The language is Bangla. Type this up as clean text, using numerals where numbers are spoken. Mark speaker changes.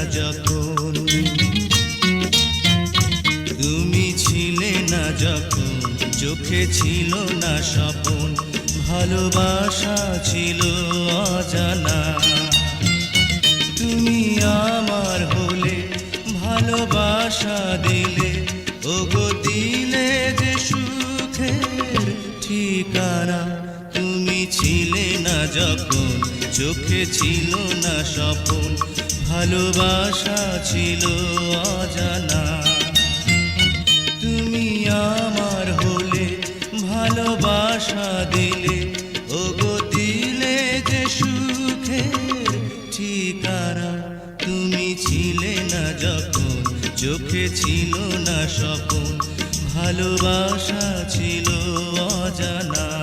Speaker 1: যখন, তুমি ছিলে না যখন, চোখে ছিল না স্বপন, ভালোবাসা ছিল অজানা। তুমি আমার হলে, ভালোবাসা দিলে, ওগো দিলে যে সুখের ঠিকানা। তুমি ছিলে না যখন, চোখে ছিল না স্বপন, ভালোবাসা ছিল অজানা। তুমি আমার হলে, ভালোবাসা দিলে, ওগো দিলে যে সুখের ঠিকানা। তুমি ছিলে না যখন, চোখে ছিল না স্বপন, ভালোবাসা ছিল অজানা।